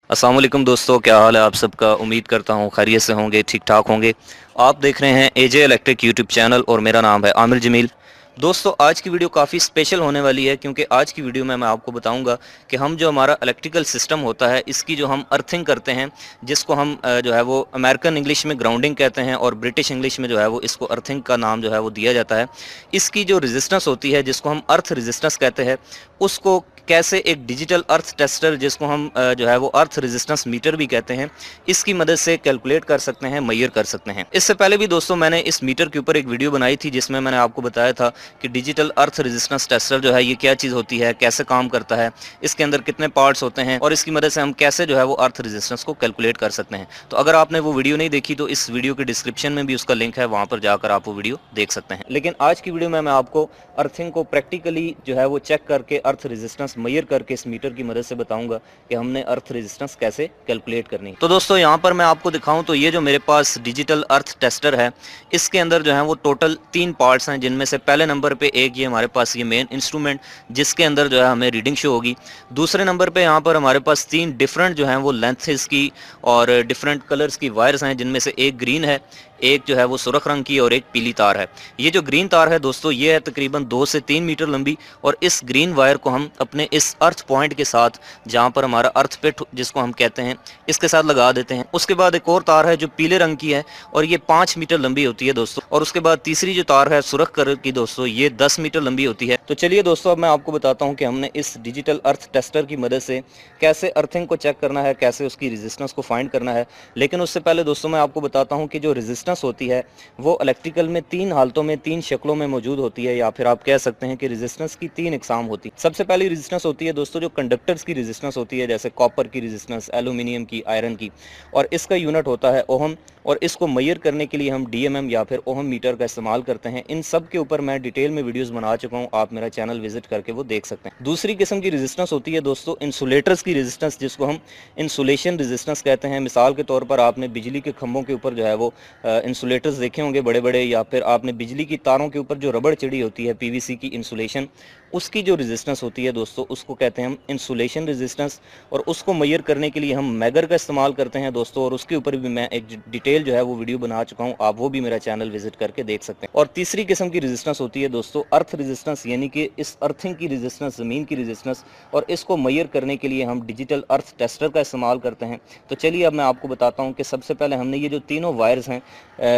अस्सलाम वालेकुम दोस्तों, क्या हाल है आप सबका। उम्मीद करता हूँ खैरियत से होंगे, ठीक ठाक होंगे। आप देख रहे हैं एजे इलेक्ट्रिक यूट्यूब चैनल और मेरा नाम है आमिर जमील। दोस्तों, आज की वीडियो काफ़ी स्पेशल होने वाली है क्योंकि आज की वीडियो में मैं आपको बताऊंगा कि हम जो हमारा इलेक्ट्रिकल सिस्टम होता है इसकी जो हम अर्थिंग करते हैं, जिसको हम जो है वो अमेरिकन इंग्लिश में ग्राउंडिंग कहते हैं और ब्रिटिश इंग्लिश में जो है वो इसको अर्थिंग का नाम जो है वो दिया जाता है। इसकी जो रेजिस्टेंस होती है जिसको हम अर्थ रेजिस्टेंस कहते हैं, उसको कैसे एक डिजिटल अर्थ टेस्टर जिसको हम जो है वो अर्थ रेजिस्टेंस मीटर भी कहते हैं, इसकी मदद से कैलकुलेट कर सकते हैं, मेजर कर सकते हैं। इससे पहले भी दोस्तों मैंने इस मीटर के ऊपर एक वीडियो बनाई थी जिसमें मैंने आपको बताया था कि डिजिटल अर्थ रेजिस्टेंस टेस्टर जो है ये क्या चीज़ होती है, कैसे काम करता है, इसके अंदर कितने पार्ट्स होते हैं और इसकी मदद से हम कैसे जो है वो अर्थ रेजिस्टेंस को कैलकुलेट कर सकते हैं। तो अगर आपने वो वीडियो नहीं देखी तो इस वीडियो के डिस्क्रिप्शन में भी उसका लिंक है, वहाँ पर जाकर आप वो वीडियो देख सकते हैं। लेकिन आज की वीडियो में मैं आपको अर्थिंग को प्रैक्टिकली जो है वो चेक करके अर्थ रेजिस्टेंस मेजर करके इस मीटर की मदद से बताऊंगा कि हमने अर्थ रेजिस्टेंस कैसे कैलकुलेट करनी है। तो दोस्तों यहाँ पर मैं आपको दिखाऊं तो ये जो मेरे पास डिजिटल अर्थ टेस्टर है, इसके अंदर जो है वो टोटल 3 पार्ट्स हैं, जिनमें से पहले नंबर पे एक ये हमारे पास ये मेन इंस्ट्रूमेंट जिसके अंदर जो है हमें रीडिंग शो होगी। दूसरे नंबर पे यहाँ पर हमारे पास 3 डिफरेंट जो हैं वो लेंथेस की और डिफरेंट कलर्स की वायर्स हैं, जिनमें से एक ग्रीन है, एक जो है वो सुरख रंग की और एक पीली तार है। ये जो ग्रीन तार है दोस्तों ये है तकरीबन 2 से 3 मीटर लंबी और इस ग्रीन वायर को हम अपने इस अर्थ पॉइंट के साथ, जहाँ पर हमारा अर्थ पिट जिसको हम कहते हैं, इसके साथ लगा देते हैं। उसके बाद एक और तार है जो पीले रंग की है और ये 5 मीटर लंबी होती है दोस्तों। और उसके बाद तीसरी जो तार है सुरख कलर की दोस्तों, ये 10 मीटर लंबी होती है। तो चलिए दोस्तों, अब मैं आपको बताता हूँ कि हमने इस डिजिटल अर्थ टेस्टर की मदद से कैसे अर्थिंग को चेक करना है, कैसे उसकी रेजिस्टेंस को फाइंड करना है। लेकिन उससे पहले दोस्तों मैं आपको बताता हूँ कि जो रेजिस्टेंस होती है वो इलेक्ट्रिकल में 3 हालतों में 3 शक्लों में मौजूद होती है, या फिर आप कह सकते हैं कि रेजिस्टेंस की 3 इकसाम होती है। सबसे पहली रेजिस्टेंस होती है दोस्तों जो कंडक्टर्स की रेजिस्टेंस होती है, जैसे कॉपर की रेजिस्टेंस, एल्यूमिनियम की, आयरन की, और इसका यूनिट होता है ओहम। और इसको मेजर करने के लिए हम डीएमएम या फिर ओहम मीटर का इस्तेमाल करते हैं। इन सब के ऊपर मैं डिटेल में वीडियोस बना चुका हूं, आप मेरा चैनल विजिट करके वो देख सकते हैं। दूसरी किस्म की रेजिस्टेंस होती है दोस्तों इंसुलेटर्स की रेजिस्टेंस, जिसको हम इंसुलेशन रेजिस्टेंस कहते हैं। मिसाल के तौर पर आपने बिजली के खंभों के ऊपर जो है वो इंसुलेटर्स देखे होंगे बड़े बड़े, या फिर आपने बिजली की तारों के ऊपर जो रबड़ चिड़ी होती है पीवीसी की इंसुलेशन, उसकी जो रेजिस्टेंस होती है दोस्तों उसको कहते हैं हम इंसुलेशन रेजिस्टेंस। और उसको मेजर करने के लिए हम मैगर का इस्तेमाल करते हैं दोस्तों, और उसके ऊपर भी मैं एक डिटेल जो है वो वीडियो बना चुका हूं, आप वो भी मेरा चैनल विजिट करके देख सकते हैं। और तीसरी किस्म की रेजिस्टेंस होती है दोस्तों अर्थ रेजिस्टेंस, यानी कि इस अर्थिंग की रेजिस्टेंस, ज़मीन की रेजिस्टेंस, और इसको मेजर करने के लिए हम डिजिटल अर्थ टेस्टर का इस्तेमाल करते हैं। तो चलिए अब मैं आपको बताता हूँ कि सबसे पहले हमने ये जो तीनों वायर्स हैं,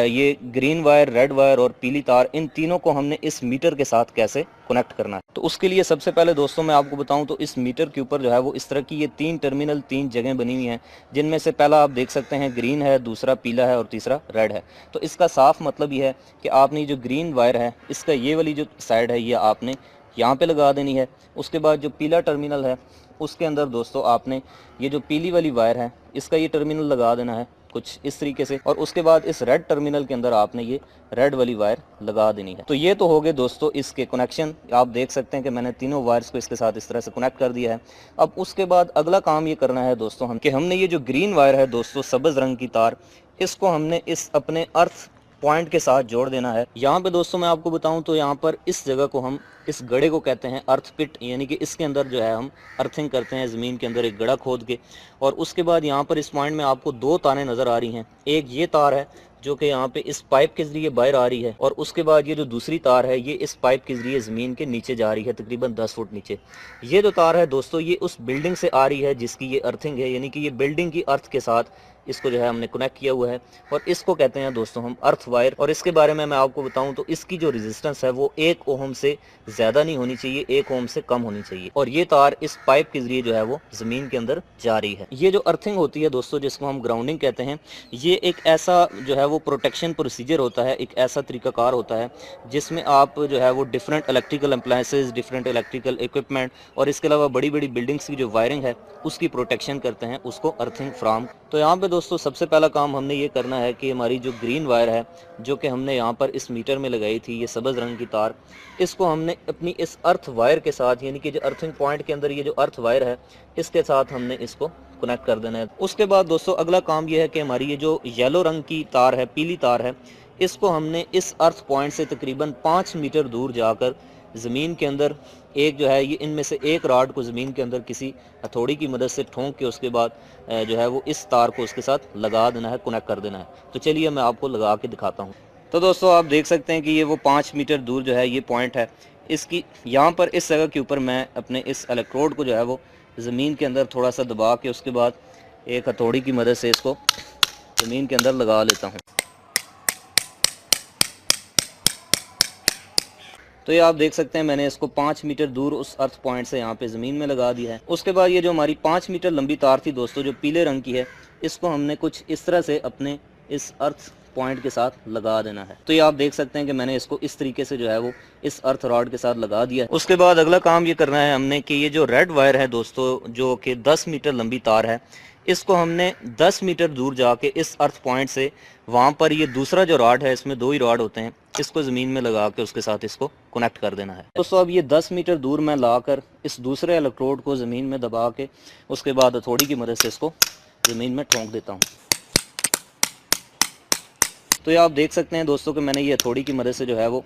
ये ग्रीन वायर, रेड वायर और पीली तार, इन तीनों को हमने इस मीटर के साथ कैसे कनेक्ट करना है। तो उसके लिए सबसे पहले दोस्तों मैं आपको बताऊं तो इस मीटर के ऊपर जो है वो इस तरह की ये 3 टर्मिनल, 3 जगह बनी हुई हैं, जिनमें से पहला आप देख सकते हैं ग्रीन है, दूसरा पीला है और तीसरा रेड है। तो इसका साफ मतलब ये है कि आपने जो ग्रीन वायर है इसका ये वाली जो साइड है ये आपने यहाँ पे लगा देनी है। उसके बाद जो पीला टर्मिनल है उसके अंदर दोस्तों आपने ये जो पीली वाली वायर है इसका ये टर्मिनल लगा देना है कुछ इस तरीके से, और उसके बाद इस रेड टर्मिनल के अंदर आपने ये रेड वाली वायर लगा देनी है। तो ये तो हो गए दोस्तों इसके कनेक्शन। आप देख सकते हैं कि मैंने तीनों वायर्स को इसके साथ इस तरह से कनेक्ट कर दिया है। अब उसके बाद अगला काम ये करना है दोस्तों हम कि हमने ये जो ग्रीन वायर है दोस्तों, सब्ज रंग की तार, इसको हमने इस अपने अर्थ पॉइंट के साथ जोड़ देना है। यहाँ पे दोस्तों मैं आपको बताऊं तो यहाँ पर इस जगह को हम, इस गड्ढे को कहते हैं अर्थ पिट, यानी कि इसके अंदर जो है हम अर्थिंग करते हैं ज़मीन के अंदर एक गड्ढा खोद के। और उसके बाद यहाँ पर इस पॉइंट में आपको 2 तारें नज़र आ रही हैं। एक ये तार है जो कि यहाँ पे इस पाइप के जरिए बाहर आ रही है, और उसके बाद ये जो दूसरी तार है ये इस पाइप के जरिए ज़मीन के नीचे जा रही है, तकरीबन 10 फुट नीचे। ये जो तार है दोस्तों ये उस बिल्डिंग से आ रही है जिसकी ये अर्थिंग है, यानी कि ये बिल्डिंग की अर्थ के साथ इसको जो है हमने कनेक्ट किया हुआ है, और इसको कहते हैं दोस्तों हम अर्थ वायर। और इसके बारे में मैं आपको बताऊं तो इसकी जो रेजिस्टेंस है वो 1 ओहम से ज़्यादा नहीं होनी चाहिए, 1 ओहम से कम होनी चाहिए, और ये तार इस पाइप के जरिए जो है वो ज़मीन के अंदर जा रही है। ये जो अर्थिंग होती है दोस्तों जिसको हम ग्राउंडिंग कहते हैं, ये एक ऐसा जो है वो प्रोटेक्शन प्रोसीजर होता है, एक ऐसा तरीकाकार होता है जिसमें आप जो है वो different electrical appliances, different electrical equipment और इसके अलावा बड़ी बड़ी बिल्डिंग्स की जो वायरिंग है उसकी प्रोटेक्शन करते हैं, उसको अर्थिंग फ्राम। तो यहाँ पे दोस्तों सबसे पहला काम हमने ये करना है कि हमारी जो ग्रीन वायर है जो कि हमने यहाँ पर इस मीटर में लगाई थी, ये सब्ज़ रंग की तार, इसको हमने अपनी इस अर्थ वायर के साथ, यानी कि जो अर्थिंग पॉइंट के अंदर ये जो अर्थ वायर है इसके साथ हमने इसको कनेक्ट कर देना है। उसके बाद दोस्तों अगला काम ये है कि हमारी ये जो येलो रंग की तार है, पीली तार है, इसको हमने इस अर्थ पॉइंट से तकरीबन 5 मीटर दूर जाकर ज़मीन के अंदर एक जो है ये इनमें से एक रॉड को ज़मीन के अंदर किसी हथौड़ी की मदद से ठोंक के उसके बाद जो है वो इस तार को उसके साथ लगा देना है, कनेक्ट कर देना है। तो चलिए मैं आपको लगा के दिखाता हूँ। तो दोस्तों आप देख सकते हैं कि ये वो 5 मीटर दूर जो है ये पॉइंट है। इसकी यहाँ पर इस जगह के ऊपर मैं अपने इस इलेक्ट्रोड को जो है वो ज़मीन के अंदर थोड़ा सा दबा के उसके बाद एक हथौड़ी की मदद से इसको ज़मीन के अंदर लगा लेता हूँ। तो ये आप देख सकते हैं मैंने इसको 5 मीटर दूर उस अर्थ पॉइंट से यहाँ पे ज़मीन में लगा दिया है। उसके बाद ये जो हमारी 5 मीटर लंबी तार थी दोस्तों, जो पीले रंग की है, इसको हमने कुछ इस तरह से अपने इस अर्थ पॉइंट के साथ लगा देना है। तो ये आप देख सकते हैं कि मैंने इसको इस तरीके से जो है वो इस अर्थ रॉड के साथ लगा दिया है। उसके बाद अगला काम ये करना है हमने कि ये जो रेड वायर है दोस्तों, जो कि 10 मीटर लंबी तार है, इसको हमने 10 मीटर दूर जाके इस अर्थ पॉइंट से वहाँ पर ये दूसरा जो रॉड है, इसमें 2 ही रॉड होते हैं, इसको ज़मीन में लगा के उसके साथ इसको कनेक्ट कर देना है। दोस्तों अब ये 10 मीटर दूर मैं लाकर इस दूसरे इलेक्ट्रोड को ज़मीन में दबा के उसके बाद हथौड़ी की मदद से इसको ज़मीन में ठोंक देता हूँ। तो ये आप देख सकते हैं दोस्तों कि मैंने ये हथौड़ी की मदद से जो है वो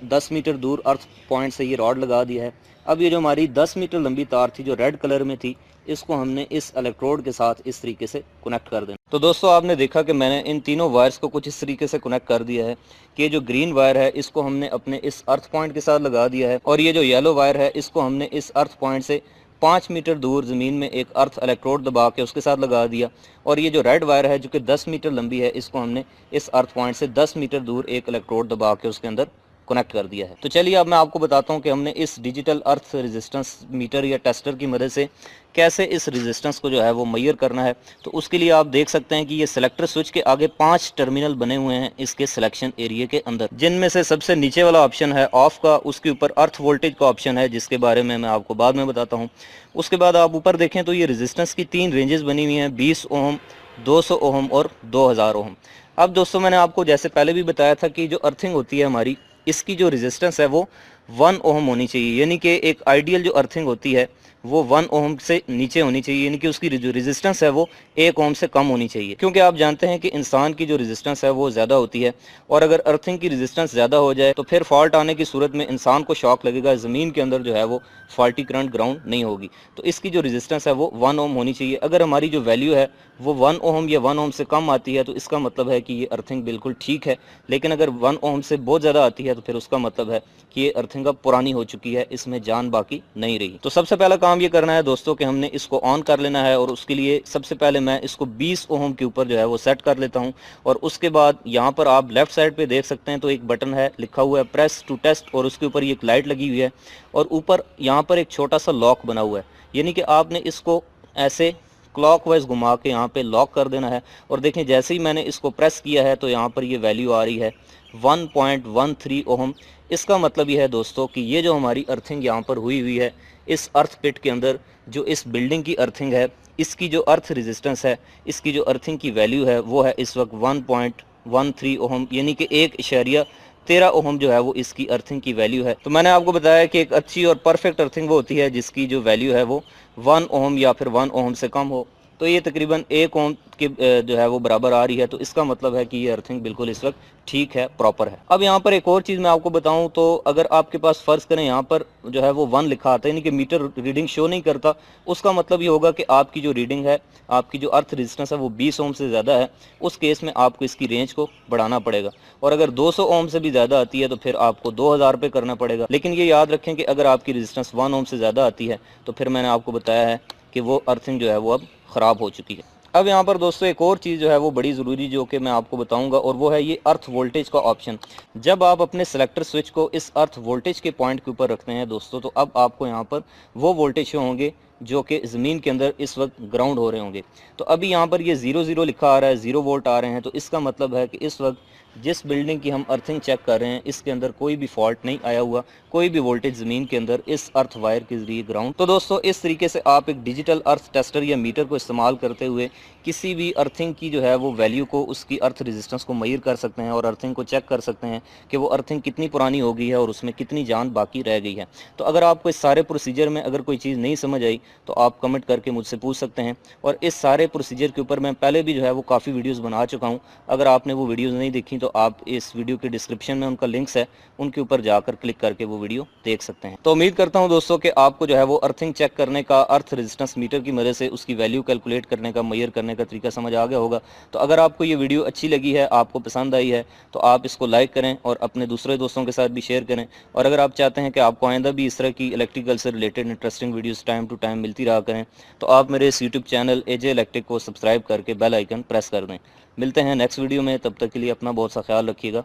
10 मीटर दूर अर्थ पॉइंट से ये रॉड लगा दिया है। अब ये जो हमारी 10 मीटर लंबी तार थी जो रेड कलर में थी, इसको हमने इस इलेक्ट्रोड के साथ इस तरीके से कनेक्ट कर देना। तो दोस्तों आपने देखा कि मैंने इन तीनों वायर्स को कुछ इस तरीके से कनेक्ट कर दिया है कि जो ग्रीन वायर है इसको हमने अपने इस अर्थ पॉइंट के साथ लगा दिया है, और ये जो येलो वायर है इसको हमने इस अर्थ पॉइंट से 5 मीटर दूर ज़मीन में एक अर्थ इलेक्ट्रोड दबा के उसके साथ लगा दिया। और ये जो रेड वायर है जो कि 10 मीटर लंबी है, इसको हमने इस अर्थ पॉइंट से 10 मीटर दूर एक इलेक्ट्रोड दबा के उसके अंदर कनेक्ट कर दिया है। तो चलिए अब मैं आपको बताता हूँ कि हमने इस डिजिटल अर्थ रेजिस्टेंस मीटर या टेस्टर की मदद से कैसे इस रेजिस्टेंस को जो है वो मेजर करना है। तो उसके लिए आप देख सकते हैं कि ये सिलेक्टर स्विच के आगे 5 टर्मिनल बने हुए हैं इसके सिलेक्शन एरिया के अंदर, जिनमें से सबसे नीचे वाला ऑप्शन है ऑफ का, उसके ऊपर अर्थ वोल्टेज का ऑप्शन है जिसके बारे में मैं आपको बाद में बताता हूँ। उसके बाद आप ऊपर देखें तो ये रेजिस्टेंस की 3 रेंजेस बनी हुई हैं, 20 ओम, 200 ओम और 2000 ओम। अब दोस्तों मैंने आपको जैसे पहले भी बताया था कि जो अर्थिंग होती है हमारी, इसकी जो रेजिस्टेंस है वो 1 ओम होनी चाहिए, यानी कि एक आइडियल जो अर्थिंग होती है वो 1 ओम से नीचे होनी चाहिए, यानी कि उसकी जो रेजिस्टेंस है वो 1 ओम से कम होनी चाहिए। क्योंकि आप जानते हैं कि इंसान की जो रेजिस्टेंस है वो ज़्यादा होती है, और अगर अर्थिंग की रेजिस्टेंस ज़्यादा हो जाए तो फिर फॉल्ट आने की सूरत में इंसान को शॉक लगेगा, ज़मीन के अंदर जो है वो फॉल्टी करंट ग्राउंड नहीं होगी। तो इसकी जो रेजिस्टेंस है वो 1 ओम होनी चाहिए। अगर हमारी जो वैल्यू है वो 1 ओम या 1 ओम से कम आती है तो इसका मतलब है कि ये अर्थिंग बिल्कुल ठीक है, लेकिन अगर 1 ओम से बहुत ज़्यादा आती है तो फिर उसका मतलब है कि ये अर्थिंग अब पुरानी हो चुकी है, इसमें जान बाकी नहीं रही। तो सबसे पहला काम ये करना है दोस्तों कि हमने इसको ऑन कर लेना है, और उसके लिए सबसे पहले मैं इसको 20 ओम के ऊपर जो है वो सेट कर लेता हूँ। और उसके बाद यहाँ पर आप लेफ्ट साइड पे देख सकते हैं तो एक बटन है, लिखा हुआ है प्रेस टू टेस्ट, और उसके ऊपर ये एक लाइट लगी हुई है, और ऊपर यहाँ पर एक छोटा सा लॉक बना हुआ है, यानी कि आपने इसको ऐसे क्लॉकवाइज घुमा के यहाँ पे लॉक कर देना है। और देखें जैसे ही मैंने इसको प्रेस किया है तो यहाँ पर ये वैल्यू आ रही है 1.13 ओम। इसका मतलब ये है दोस्तों कि ये जो हमारी अर्थिंग यहाँ पर हुई है इस अर्थ पिट के अंदर, जो इस बिल्डिंग की अर्थिंग है, इसकी जो अर्थ रेजिस्टेंस है, इसकी जो अर्थिंग की वैल्यू है वो है इस वक्त 1.13 ओम, यानी कि 1.13 ओम जो है वो इसकी अर्थिंग की वैल्यू है। तो मैंने आपको बताया कि एक अच्छी और परफेक्ट अर्थिंग वो होती है जिसकी जो वैल्यू है वो 1 ओम या फिर 1 ओम से कम हो। तो ये तकरीबन 1 ओम के जो है वो बराबर आ रही है, तो इसका मतलब है कि ये अर्थिंग बिल्कुल इस वक्त ठीक है, प्रॉपर है। अब यहाँ पर एक और चीज़ मैं आपको बताऊँ तो अगर आपके पास फ़र्ज़ करें यहाँ पर जो है वो 1 लिखा आता है, यानी कि मीटर रीडिंग शो नहीं करता, उसका मतलब ये होगा कि आपकी जो रीडिंग है, आपकी जो अर्थ रेजिस्टेंस है वो 20 ओम से ज़्यादा है। उस केस में आपको इसकी रेंज को बढ़ाना पड़ेगा, और अगर 200 ओम से भी ज़्यादा आती है तो फिर आपको 2000 पे करना पड़ेगा। लेकिन ये याद रखें कि अगर आपकी रेजिस्टेंस 1 ओम से ज़्यादा आती है तो फिर मैंने आपको बताया है कि वो अर्थिंग जो है वो अब ख़राब हो चुकी है। अब यहाँ पर दोस्तों एक और चीज़ जो है वो बड़ी ज़रूरी जो कि मैं आपको बताऊंगा, और वो है ये अर्थ वोल्टेज का ऑप्शन। जब आप अपने सेलेक्टर स्विच को इस अर्थ वोल्टेज के पॉइंट के ऊपर रखते हैं दोस्तों, तो अब आपको यहाँ पर वो वोल्टेज शो होंगे जो कि ज़मीन के अंदर इस वक्त ग्राउंड हो रहे होंगे। तो अभी यहाँ पर ये 0 लिखा आ रहा है, 0 वोल्ट आ रहे हैं, तो इसका मतलब है कि इस वक्त जिस बिल्डिंग की हम अर्थिंग चेक कर रहे हैं इसके अंदर कोई भी फॉल्ट नहीं आया हुआ, कोई भी वोल्टेज ज़मीन के अंदर इस अर्थ वायर के जरिए ग्राउंड। तो दोस्तों इस तरीके से आप एक डिजिटल अर्थ टेस्टर या मीटर को इस्तेमाल करते हुए किसी भी अर्थिंग की जो है वो वैल्यू को, उसकी अर्थ रेजिस्टेंस को मेजर कर सकते हैं, और अर्थिंग को चेक कर सकते हैं कि वो अर्थिंग कितनी पुरानी हो गई है और उसमें कितनी जान बाकी रह गई है। तो अगर आपको इस सारे प्रोसीजर में अगर कोई चीज़ नहीं समझ आई तो आप कमेंट करके मुझसे पूछ सकते हैं। और इस सारे प्रोसीजर के ऊपर मैं पहले भी जो है वो काफ़ी वीडियोज़ बना चुका हूँ। अगर आपने वो वीडियोज़ नहीं देखी तो आप इस वीडियो के डिस्क्रिप्शन में उनका लिंक्स है, उनके ऊपर जाकर क्लिक करके वो वीडियो देख सकते हैं। तो उम्मीद करता हूँ दोस्तों कि आपको जो है वो अर्थिंग चेक करने का, अर्थ रेजिस्टेंस मीटर की मदद से उसकी वैल्यू कैलकुलेट करने का, मेजर करने का तरीका समझ आ गया होगा। तो अगर आपको ये वीडियो अच्छी लगी है, आपको पसंद आई है, तो आप इसको लाइक करें और अपने दूसरे दोस्तों के साथ भी शेयर करें। और अगर आप चाहते हैं कि आपको आइंदा भी इस तरह की इलेक्ट्रिकल से related interesting videos time to time मिलती रहा करें, तो आप मेरे इस यूट्यूब चैनल एजे इलेक्ट्रिक को सब्सक्राइब करके बेल आइकन प्रेस कर दें। मिलते हैं नेक्स्ट वीडियो में, तब तक के लिए अपना बहुत सा ख्याल रखिएगा।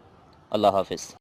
अल्लाह हाफिज़।